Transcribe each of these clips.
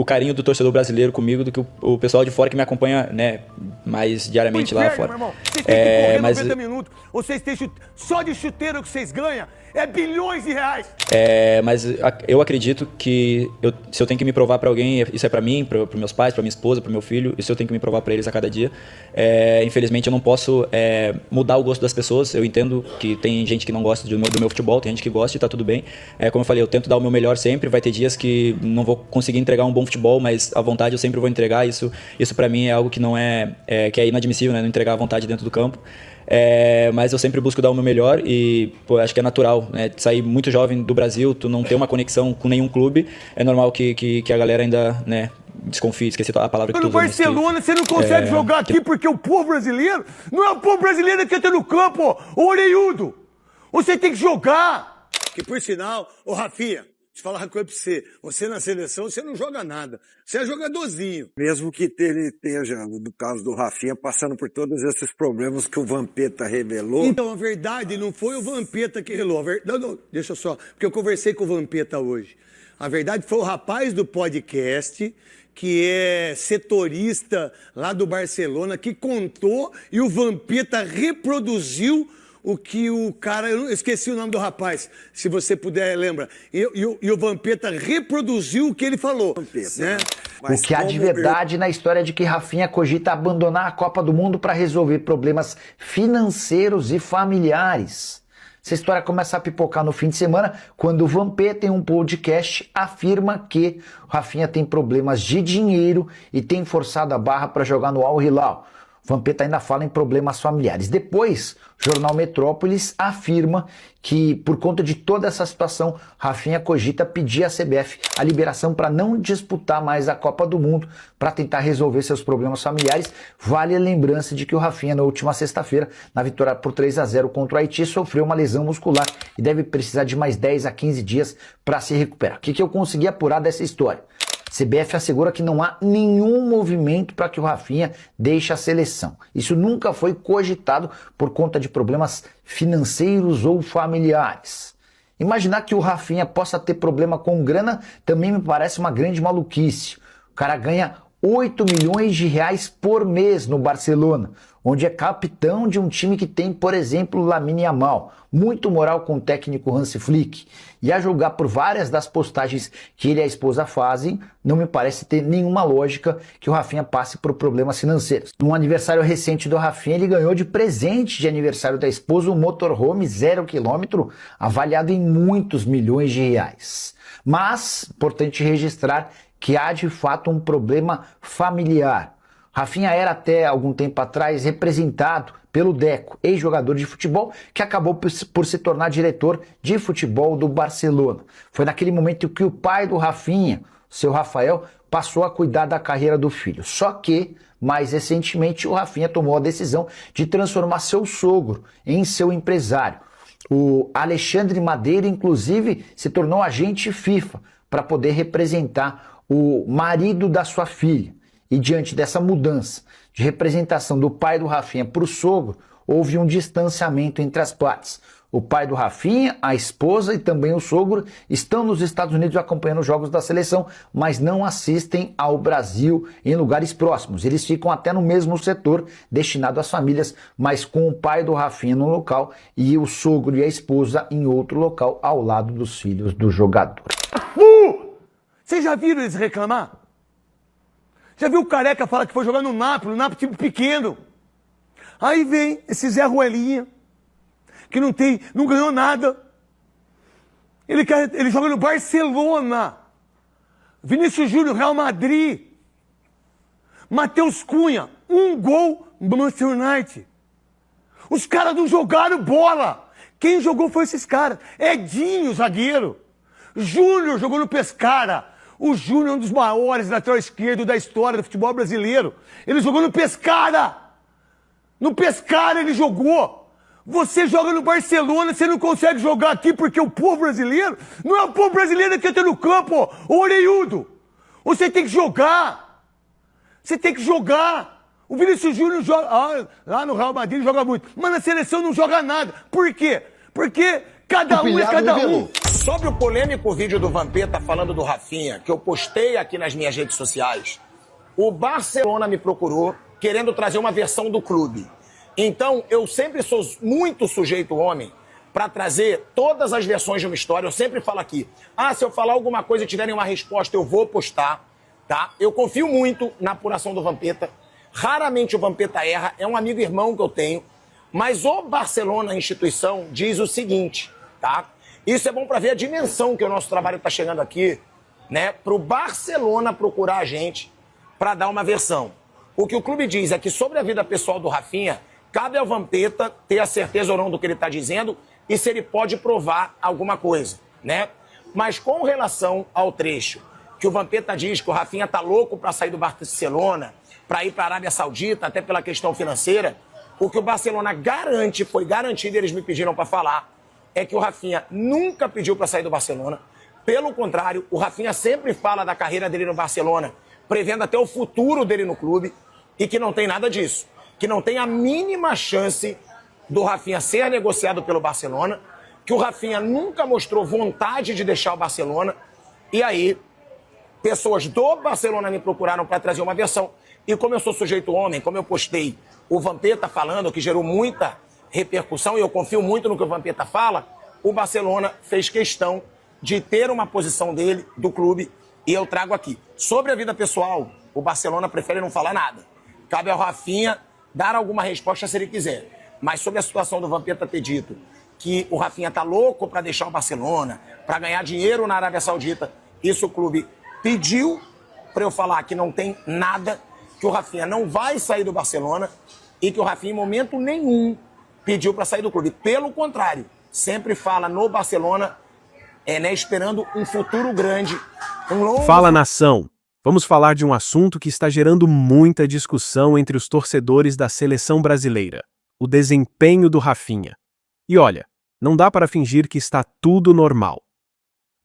o carinho do torcedor brasileiro comigo do que o pessoal de fora que me acompanha, né, mais diariamente lá fora. Meu irmão. Vocês têm que correr 90 minutos. Vocês têm só de chuteiro que vocês ganham é bilhões de reais. Mas eu acredito que se eu tenho que me provar para alguém, isso é para mim, para meus pais, para minha esposa, para meu filho, isso eu tenho que me provar para eles a cada dia. Infelizmente eu não posso mudar o gosto das pessoas. Eu entendo que tem gente que não gosta do meu futebol, tem gente que gosta e tá tudo bem. Como eu falei, eu tento dar o meu melhor sempre. Vai ter dias que não vou conseguir entregar um bom futebol, mas a vontade eu sempre vou entregar. Isso para mim é algo que não que é inadmissível, né? Não entregar a vontade dentro do campo. Mas eu sempre busco dar o meu melhor e acho que é natural, né? Sair muito jovem do Brasil, tu não ter uma conexão com nenhum clube, é normal que a galera ainda, né, desconfie, esqueci a palavra que tu usou. No Barcelona você não consegue jogar aqui porque o povo brasileiro não é o povo brasileiro que entra no campo, ô orelhudo. Você tem que jogar. Que por sinal, ô Rafinha, te falar uma coisa pra você na seleção, você não joga nada. Você é jogadorzinho. Mesmo que ele esteja, no caso do Rafinha, passando por todos esses problemas que o Vampeta revelou. Então, a verdade não foi o Vampeta que revelou. Não, deixa só, porque eu conversei com o Vampeta hoje. A verdade foi o rapaz do podcast, que é setorista lá do Barcelona, que contou e o Vampeta reproduziu o que o cara... Eu esqueci o nome do rapaz, se você puder, lembra. E o Vampeta reproduziu o que ele falou. Né? O que há de verdade na história de que Rafinha cogita abandonar a Copa do Mundo para resolver problemas financeiros e familiares. Essa história começa a pipocar no fim de semana, quando o Vampeta, em um podcast, afirma que o Rafinha tem problemas de dinheiro e tem forçado a barra para jogar no Al Hilal. O Vampeta ainda fala em problemas familiares. Depois, o jornal Metrópolis afirma que, por conta de toda essa situação, Rafinha cogita pedir à CBF a liberação para não disputar mais a Copa do Mundo, para tentar resolver seus problemas familiares. Vale a lembrança de que o Rafinha, na última sexta-feira, na vitória por 3-0 contra o Haiti, sofreu uma lesão muscular e deve precisar de mais 10 a 15 dias para se recuperar. O que eu consegui apurar dessa história? CBF assegura que não há nenhum movimento para que o Rafinha deixe a seleção. Isso nunca foi cogitado por conta de problemas financeiros ou familiares. Imaginar que o Rafinha possa ter problema com grana também me parece uma grande maluquice. O cara ganha 8 milhões de reais por mês no Barcelona, onde é capitão de um time que tem, por exemplo, Lamine Yamal, muito moral com o técnico Hansi Flick. E a julgar por várias das postagens que ele e a esposa fazem, não me parece ter nenhuma lógica que o Rafinha passe por problemas financeiros. No aniversário recente do Rafinha, ele ganhou de presente de aniversário da esposa um motorhome 0 km, avaliado em muitos milhões de reais. Mas, importante registrar que há de fato um problema familiar. Rafinha era até algum tempo atrás representado pelo Deco, ex-jogador de futebol, que acabou por se tornar diretor de futebol do Barcelona. Foi naquele momento que o pai do Rafinha, seu Rafael, passou a cuidar da carreira do filho. Só que, mais recentemente, o Rafinha tomou a decisão de transformar seu sogro em seu empresário. O Alexandre Madeira, inclusive, se tornou agente FIFA para poder representar o marido da sua filha. E diante dessa mudança de representação do pai do Rafinha para o sogro, houve um distanciamento entre as partes. O pai do Rafinha, a esposa e também o sogro estão nos Estados Unidos acompanhando os jogos da seleção, mas não assistem ao Brasil em lugares próximos. Eles ficam até no mesmo setor destinado às famílias, mas com o pai do Rafinha no local e o sogro e a esposa em outro local ao lado dos filhos do jogador. Vocês já viram eles reclamar? Já viu o Careca falar que foi jogar no Napoli time pequeno? Aí vem esse Zé Ruelinha, que não ganhou nada. Ele joga no Barcelona. Vinícius Júnior, Real Madrid. Matheus Cunha, 1 gol no Manchester United. Os caras não jogaram bola. Quem jogou foi esses caras. Edinho, zagueiro. Júnior jogou no Pescara. O Júnior é um dos maiores lateral esquerdo da história do futebol brasileiro. Ele jogou no Pescara. No Pescara ele jogou. Você joga no Barcelona, você não consegue jogar aqui porque o povo brasileiro não é o povo brasileiro que entra no campo, ô orelhudo. Você tem que jogar. Você tem que jogar. O Vinícius Júnior joga... lá no Real Madrid ele joga muito. Mas na seleção não joga nada. Por quê? Porque cada um é cada um. Sobre o polêmico vídeo do Vampeta falando do Rafinha, que eu postei aqui nas minhas redes sociais, o Barcelona me procurou querendo trazer uma versão do clube. Então, eu sempre sou muito sujeito homem para trazer todas as versões de uma história. Eu sempre falo aqui, se eu falar alguma coisa e tiverem uma resposta, eu vou postar, tá? Eu confio muito na apuração do Vampeta. Raramente o Vampeta erra, é um amigo irmão que eu tenho. Mas o Barcelona, a instituição, diz o seguinte, tá? Isso é bom para ver a dimensão que o nosso trabalho está chegando aqui, né? Para o Barcelona procurar a gente para dar uma versão. O que o clube diz é que sobre a vida pessoal do Rafinha, cabe ao Vampeta ter a certeza ou não do que ele está dizendo e se ele pode provar alguma coisa, né? Mas com relação ao trecho que o Vampeta diz que o Rafinha tá louco para sair do Barcelona, para ir para a Arábia Saudita, até pela questão financeira, o que o Barcelona garante, foi garantido, eles me pediram para falar, é que o Rafinha nunca pediu para sair do Barcelona. Pelo contrário, o Rafinha sempre fala da carreira dele no Barcelona, prevendo até o futuro dele no clube, e que não tem nada disso. Que não tem a mínima chance do Rafinha ser negociado pelo Barcelona, que o Rafinha nunca mostrou vontade de deixar o Barcelona, e aí, pessoas do Barcelona me procuraram para trazer uma versão. E como eu sou sujeito homem, como eu postei o Vampeta falando, que gerou muita repercussão, e eu confio muito no que o Vampeta fala, o Barcelona fez questão de ter uma posição dele, do clube, e eu trago aqui. Sobre a vida pessoal, o Barcelona prefere não falar nada. Cabe ao Rafinha dar alguma resposta se ele quiser. Mas sobre a situação do Vampeta ter dito que o Rafinha tá louco para deixar o Barcelona, para ganhar dinheiro na Arábia Saudita, isso o clube pediu para eu falar que não tem nada, que o Rafinha não vai sair do Barcelona e que o Rafinha em momento nenhum pediu para sair do clube. Pelo contrário, sempre fala no Barcelona, esperando um futuro grande, um longo... Fala, nação! Vamos falar de um assunto que está gerando muita discussão entre os torcedores da seleção brasileira: o desempenho do Rafinha. E olha, não dá para fingir que está tudo normal.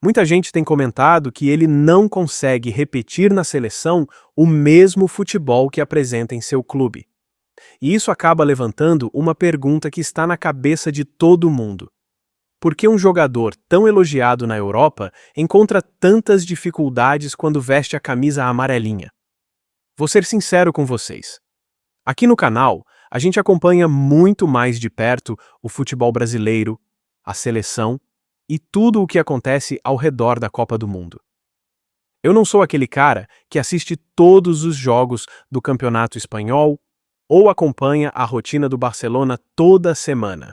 Muita gente tem comentado que ele não consegue repetir na seleção o mesmo futebol que apresenta em seu clube. E isso acaba levantando uma pergunta que está na cabeça de todo mundo. Por que um jogador tão elogiado na Europa encontra tantas dificuldades quando veste a camisa amarelinha? Vou ser sincero com vocês. Aqui no canal, a gente acompanha muito mais de perto o futebol brasileiro, a seleção e tudo o que acontece ao redor da Copa do Mundo. Eu não sou aquele cara que assiste todos os jogos do Campeonato Espanhol ou acompanha a rotina do Barcelona toda semana.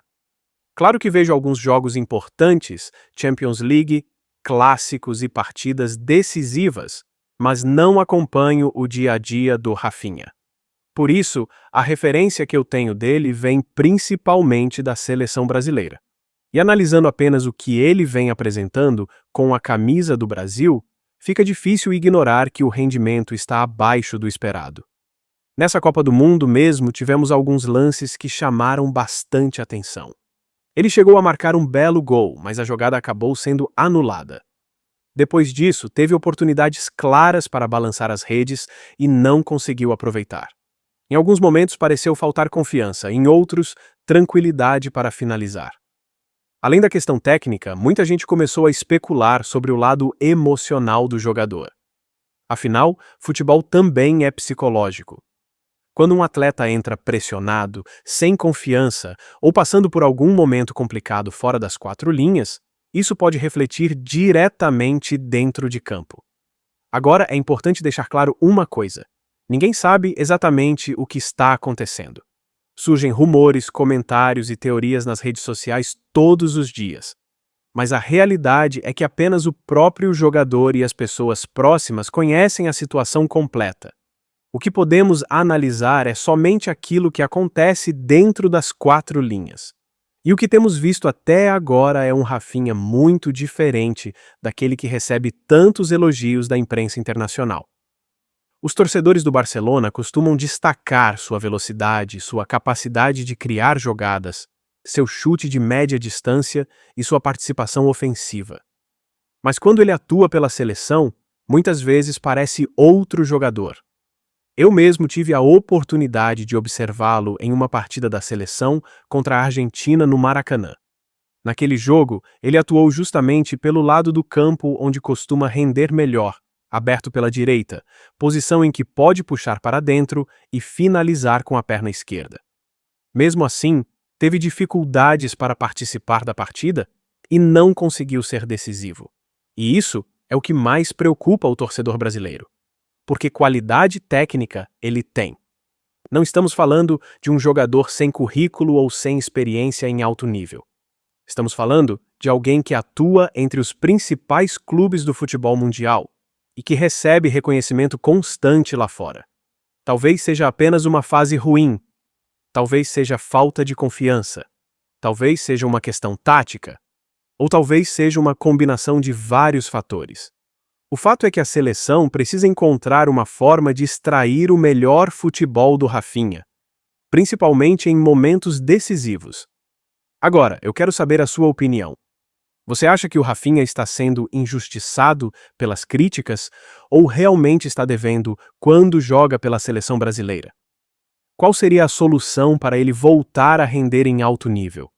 Claro que vejo alguns jogos importantes, Champions League, clássicos e partidas decisivas, mas não acompanho o dia a dia do Rafinha. Por isso, a referência que eu tenho dele vem principalmente da seleção brasileira. E analisando apenas o que ele vem apresentando com a camisa do Brasil, fica difícil ignorar que o rendimento está abaixo do esperado. Nessa Copa do Mundo mesmo, tivemos alguns lances que chamaram bastante atenção. Ele chegou a marcar um belo gol, mas a jogada acabou sendo anulada. Depois disso, teve oportunidades claras para balançar as redes e não conseguiu aproveitar. Em alguns momentos pareceu faltar confiança, em outros, tranquilidade para finalizar. Além da questão técnica, muita gente começou a especular sobre o lado emocional do jogador. Afinal, futebol também é psicológico. Quando um atleta entra pressionado, sem confiança ou passando por algum momento complicado fora das quatro linhas, isso pode refletir diretamente dentro de campo. Agora é importante deixar claro uma coisa: ninguém sabe exatamente o que está acontecendo. Surgem rumores, comentários e teorias nas redes sociais todos os dias. Mas a realidade é que apenas o próprio jogador e as pessoas próximas conhecem a situação completa. O que podemos analisar é somente aquilo que acontece dentro das quatro linhas. E o que temos visto até agora é um Rafinha muito diferente daquele que recebe tantos elogios da imprensa internacional. Os torcedores do Barcelona costumam destacar sua velocidade, sua capacidade de criar jogadas, seu chute de média distância e sua participação ofensiva. Mas quando ele atua pela seleção, muitas vezes parece outro jogador. Eu mesmo tive a oportunidade de observá-lo em uma partida da seleção contra a Argentina no Maracanã. Naquele jogo, ele atuou justamente pelo lado do campo onde costuma render melhor, aberto pela direita, posição em que pode puxar para dentro e finalizar com a perna esquerda. Mesmo assim, teve dificuldades para participar da partida e não conseguiu ser decisivo. E isso é o que mais preocupa o torcedor brasileiro, porque qualidade técnica ele tem. Não estamos falando de um jogador sem currículo ou sem experiência em alto nível. Estamos falando de alguém que atua entre os principais clubes do futebol mundial e que recebe reconhecimento constante lá fora. Talvez seja apenas uma fase ruim, talvez seja falta de confiança, talvez seja uma questão tática, ou talvez seja uma combinação de vários fatores. O fato é que a seleção precisa encontrar uma forma de extrair o melhor futebol do Rafinha, principalmente em momentos decisivos. Agora, eu quero saber a sua opinião. Você acha que o Rafinha está sendo injustiçado pelas críticas ou realmente está devendo quando joga pela seleção brasileira? Qual seria a solução para ele voltar a render em alto nível?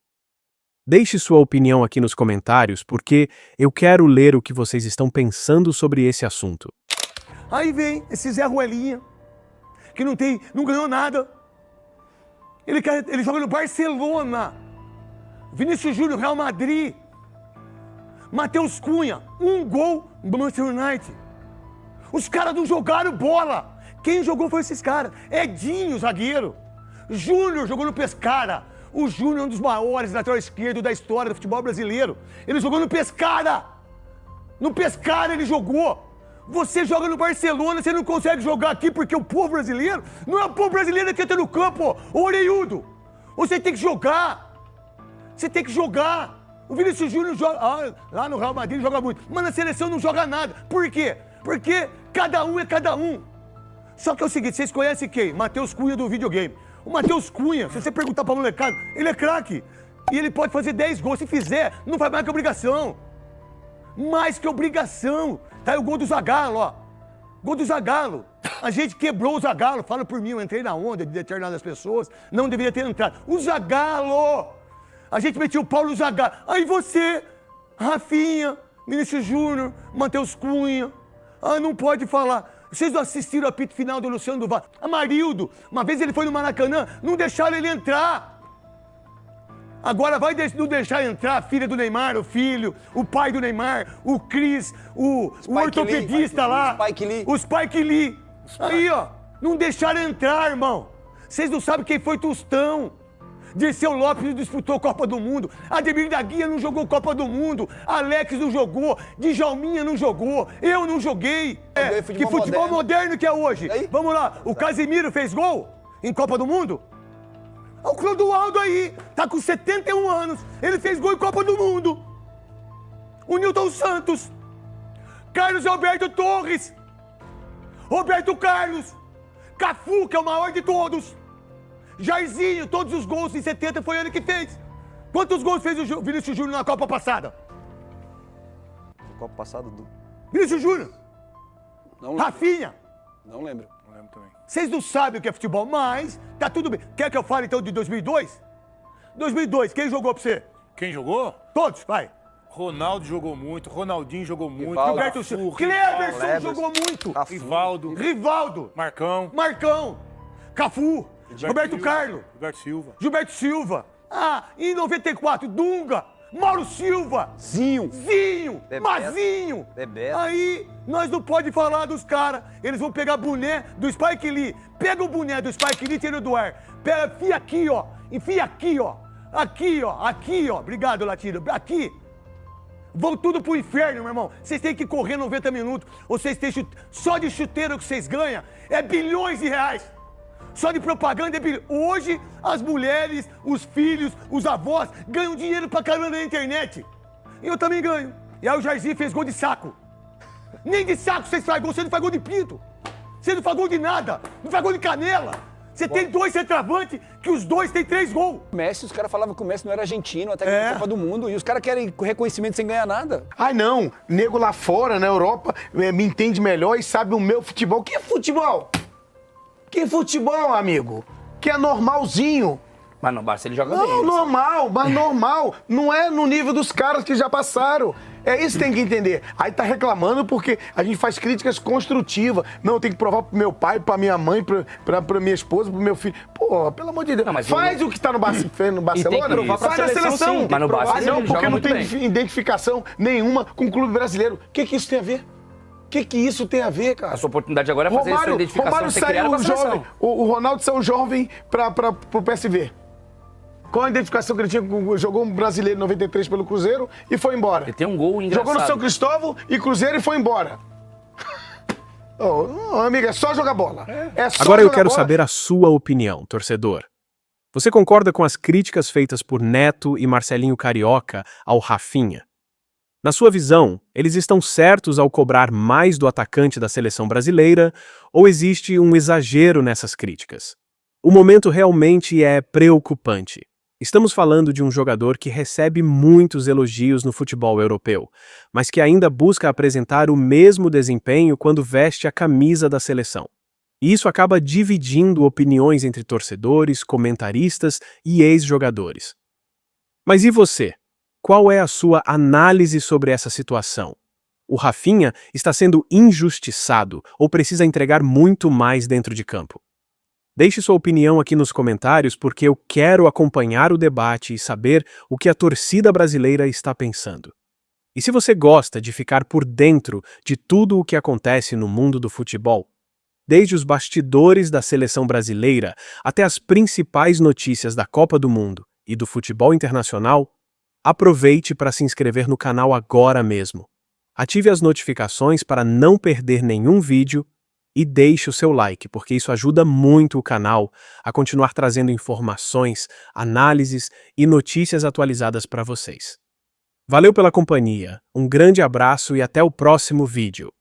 Deixe sua opinião aqui nos comentários, porque eu quero ler o que vocês estão pensando sobre esse assunto. Aí vem esse Zé Ruelinha, que não ganhou nada. Ele joga no Barcelona. Vinícius Júnior, Real Madrid. Matheus Cunha, 1 gol no Manchester United. Os caras não jogaram bola. Quem jogou foi esses caras. Edinho, zagueiro. Júnior jogou no Pescara. O Júnior é um dos maiores lateral esquerdo da história do futebol brasileiro. Ele jogou no Pescara. No Pescara ele jogou. Você joga no Barcelona, você não consegue jogar aqui porque o povo brasileiro não é o povo brasileiro que entra no campo, ô orelhudo. Você tem que jogar. Você tem que jogar. O Vinícius Júnior joga. Lá no Real Madrid ele joga muito. Mas na seleção não joga nada. Por quê? Porque cada um é cada um. Só que é o seguinte, vocês conhecem quem? Matheus Cunha do videogame. O Matheus Cunha, se você perguntar pra molecada, ele é craque. E ele pode fazer 10 gols. Se fizer, não faz mais que obrigação. Mais que obrigação. Tá aí o gol do Zagallo, ó. Gol do Zagallo. A gente quebrou o Zagallo. Fala por mim, eu entrei na onda de determinadas pessoas. Não deveria ter entrado. O Zagallo! A gente metiu o Paulo Zagallo. Aí você, Rafinha, Vinícius Júnior, Matheus Cunha. Não pode falar. Vocês não assistiram o apito final do Luciano do Vale? Amarildo, uma vez ele foi no Maracanã, não deixaram ele entrar. Agora vai não deixar entrar a filha do Neymar, o filho, o pai do Neymar, o Cris, o ortopedista lá. O Spike Lee. Aí, ó, não deixaram entrar, irmão. Vocês não sabem quem foi Tostão. Dirceu Lopes disputou a Copa do Mundo. Ademir da Guia não jogou Copa do Mundo. Alex não jogou. Djalminha não jogou. Eu não joguei. Que futebol moderno que é hoje. Vamos lá. O Casimiro fez gol em Copa do Mundo? O Clodoaldo aí. Tá com 71 anos. Ele fez gol em Copa do Mundo. O Nilton Santos. Carlos Alberto Torres. Roberto Carlos. Cafu, que é o maior de todos. Jairzinho, todos os gols em 70 foi ele que fez. Quantos gols fez o Vinícius Júnior na Copa passada? Na Copa passada? Vinícius Júnior. Não Rafinha. Não lembro. Não lembro também. Vocês não sabem o que é futebol, mas tá tudo bem. Quer que eu fale então de 2002? 2002, quem jogou pra você? Quem jogou? Todos, vai. Ronaldo jogou muito, Ronaldinho jogou muito. Rivaldo. Gilberto Silva. Cleberson jogou muito. Rivaldo. Rivaldo. Marcão. Cafu. Roberto Carlos. Gilberto Silva. Em 94, Dunga. Mauro Silva. Zinho. Bebeto. Mazinho. Bebeto. Aí, nós não pode falar dos caras. Eles vão pegar boné do Spike Lee. Pega o boné do Spike Lee e tira do ar. Enfia aqui, ó. Enfia aqui, ó. Aqui, ó. Obrigado, Latino. Aqui. Vão tudo pro inferno, meu irmão. Vocês têm que correr 90 minutos. Vocês têm só de chuteiro que vocês ganham é bilhões de reais. Só de propaganda é bilhões. Hoje, as mulheres, os filhos, os avós ganham dinheiro pra caramba na internet. E eu também ganho. E aí o Jairzinho fez gol de saco. Nem de saco vocês fazem gol. Você não faz gol de pinto. Você não faz gol de nada. Não faz gol de canela. Você tem 2 centroavantes que os 2 têm 3 gols. O Messi, os caras falavam que o Messi não era argentino, até que na Copa do Mundo. E os caras querem reconhecimento sem ganhar nada. Ai, não. Nego lá fora, na Europa, me entende melhor e sabe o meu futebol. Que futebol? Que futebol, amigo? Que é normalzinho. Mas no Barça ele joga Não, bem. normal, mas normal. Não é no nível dos caras que já passaram. É isso que tem que entender. Aí tá reclamando porque a gente faz críticas construtivas. Não, eu tenho que provar pro meu pai, pra minha mãe, pra minha esposa, pro meu filho. Pô, pelo amor de Deus. Não, mas faz o que tá no Barcelona. tem que provar pra faz na seleção, seleção. sim. Mas no Barça ele não, joga porque não muito tem bem. identificação nenhuma com o clube brasileiro. O que isso tem a ver? O que isso tem a ver, cara? A sua oportunidade agora é fazer essa identificação Romário ser criada saiu pra seleção. jovem. O Ronaldo saiu jovem pro PSV. Qual a identificação que ele tinha? Jogou um brasileiro em 93 pelo Cruzeiro e foi embora. Ele tem um gol engraçado. Jogou no São Cristóvão e Cruzeiro e foi embora. Não, amiga, é só jogar bola. É só Agora eu jogar quero bola. saber a sua opinião, torcedor. Você concorda com as críticas feitas por Neto e Marcelinho Carioca ao Rafinha? Na sua visão, eles estão certos ao cobrar mais do atacante da seleção brasileira ou existe um exagero nessas críticas? O momento realmente é preocupante. Estamos falando de um jogador que recebe muitos elogios no futebol europeu, mas que ainda busca apresentar o mesmo desempenho quando veste a camisa da seleção. E isso acaba dividindo opiniões entre torcedores, comentaristas e ex-jogadores. Mas e você? Qual é a sua análise sobre essa situação? O Rafinha está sendo injustiçado ou precisa entregar muito mais dentro de campo? Deixe sua opinião aqui nos comentários porque eu quero acompanhar o debate e saber o que a torcida brasileira está pensando. E se você gosta de ficar por dentro de tudo o que acontece no mundo do futebol, desde os bastidores da seleção brasileira até as principais notícias da Copa do Mundo e do futebol internacional, aproveite para se inscrever no canal agora mesmo. Ative as notificações para não perder nenhum vídeo e deixe o seu like, porque isso ajuda muito o canal a continuar trazendo informações, análises e notícias atualizadas para vocês. Valeu pela companhia, um grande abraço e até o próximo vídeo.